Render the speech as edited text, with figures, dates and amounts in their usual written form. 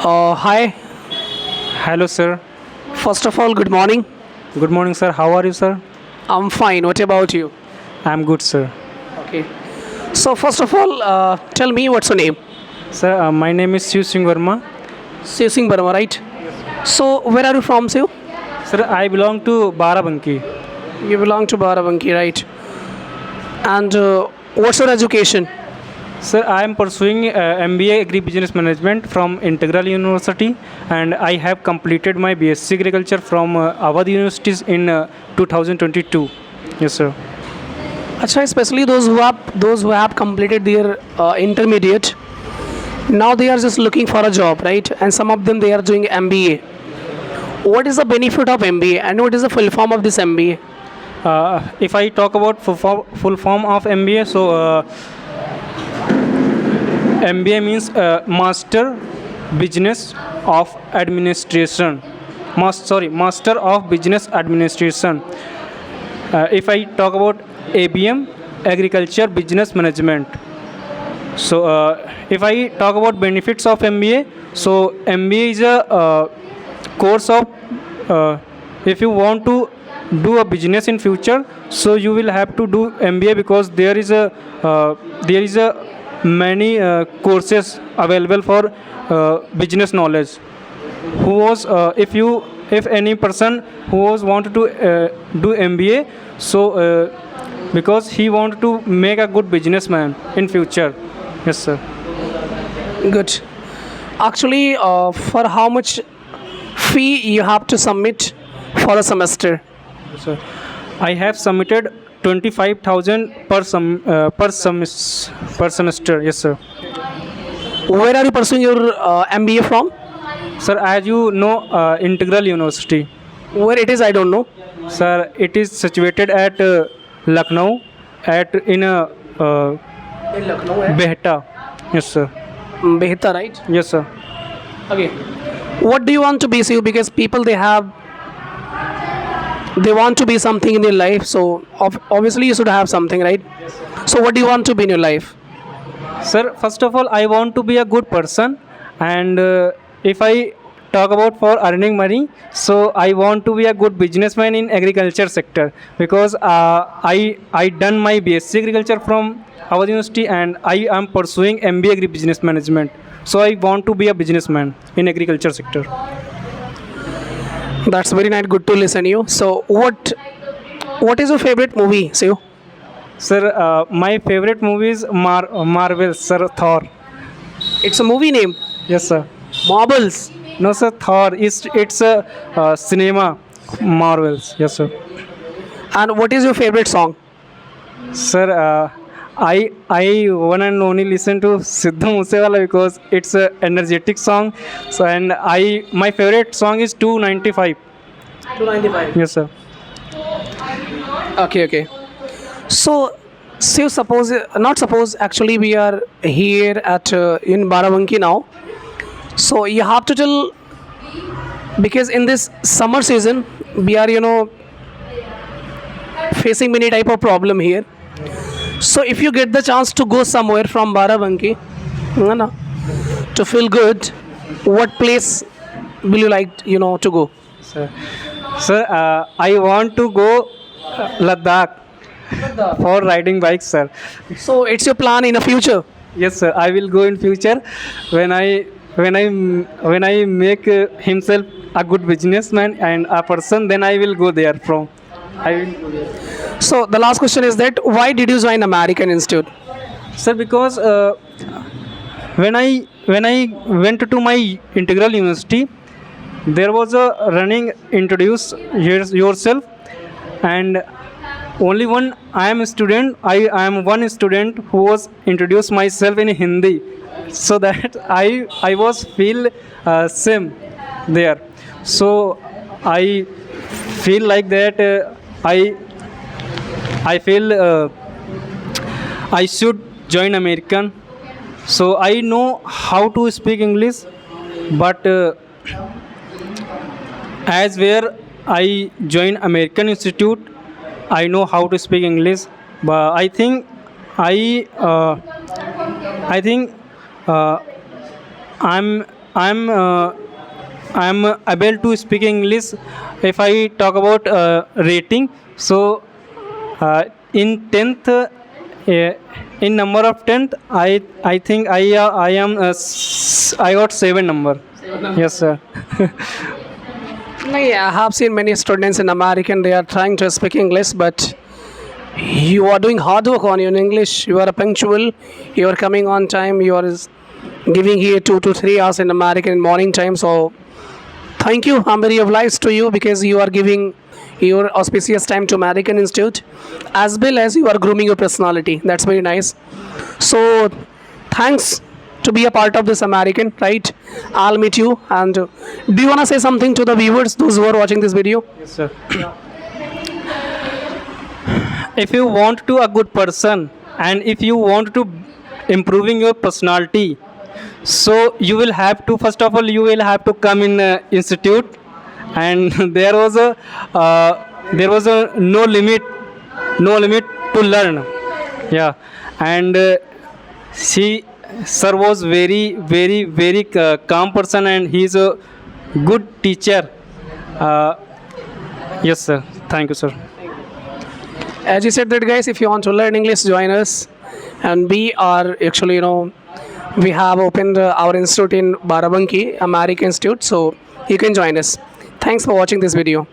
Hi. Hello, sir. First of all, good morning. Good morning, sir. How are you, sir? I'm fine. What about you? I'm good, sir. Okay. So first of all, tell me what's your name? Sir, my name is Shiv Singh Verma. Shiv Singh Barma, right? So where are you from, Shiv? Sir, I belong to Barabanki. You belong to Barabanki, right? And what's your education? Sir, I am pursuing MBA Agri-Business Management from Integral University, and I have completed my BSc Agriculture from Awadh Universities in 2022. Yes, sir. Acha, especially those who have completed their intermediate. Now they are just looking for a job, right? And some of them they are doing MBA. What is the benefit of MBA and what is the full form of this MBA? If I talk about full form of MBA, so MBA means Master Business of Administration. Master of Business Administration. If I talk about ABM, Agriculture Business Management. So, if I talk about benefits of MBA, so MBA is a course of if you want to do a business in future, so you will have to do MBA because there is a many courses available for business knowledge. Who was if any person who was wanted to do MBA, so because he wanted to make a good businessman in future. Yes, sir. Good. Actually, for how much fee you have to submit for a semester? Yes, sir. I have submitted 25,000 per semester. Yes, sir. Where are you pursuing your MBA from? Sir, as you know, Integral University. Where it is, I don't know. Sir, it is situated at Lucknow, at in In Lucknow, Behta. Yes, sir. Behta, right? Yes, sir. Okay. What do you want to be, Siu? Because people they want to be something in your life. So obviously you should have something, right? So what do you want to be in your life? Sir, first of all, I want to be a good person, and if I talk about for earning money, so I want to be a good businessman in agriculture sector because I done my BSc Agriculture from Awadh University, and I am pursuing MBA Agri Business Management. So I want to be a businessman in agriculture sector. That's very nice. Good to listen you. So what is your favorite movie, Siu? Sir, my favorite movie is Marvel, sir, Thor. It's a movie name. Yes, sir. Marbles. No, sir, Thor. It's a cinema Marvels. Yes, sir. And what is your favorite song? Sir, I one and only listen to Siddhu Moosewala because it's a energetic song. So and my favorite song is 295. 295. Yes, sir. Okay, okay. So, say suppose, not suppose, actually we are here at in Barabanki now. So you have to tell, because in this summer season we are facing many type of problem here. So if you get the chance to go somewhere from Barabanki, na, to feel good, what place will you like to go? Sir, I want to go Ladakh for riding bikes, sir. So it's your plan in the future. Yes, sir. I will go in future when I make himself a good businessman and a person. Then I will go there from. I will go there. So the last question is that why did you join American Institute? Sir, because when I went to my Integral University, there was a running introduce yourself, and only one I am a student. I am one student who was introduced myself in Hindi, so that I was feel same there. So I feel like that I feel I should join American. So I know how to speak English, but as where I join American Institute, I know how to speak English. But I I think I'm I'm able to speak English. If I talk about rating, so in 10th, in number of 10th, I think I am I got 7 number. Yes, sir. No, yeah, I have seen many students in American, they are trying to speak English, but you are doing hard work on your English. You are punctual, you are coming on time, you are giving here 2 to 3 hours in American morning time. So thank you. I'm very obliged to you because you are giving your auspicious time to American Institute as well as you are grooming your personality. That's very nice. So thanks to be a part of this American, right? I'll meet you. And do you want to say something to the viewers, those who are watching this video? Yes, sir. If you want to a good person and if you want to improving your personality, so you will have to, first of all, you will have to come in institute, and there was a no limit to learn. Yeah, and she sir was very calm person, and he is a good teacher. uh, yes, sir. Thank you, sir. As you said that, guys, if you want to learn English, join us. And we are actually, we have opened our institute in Barabanki, American Institute. So you can join us. Thanks for watching this video.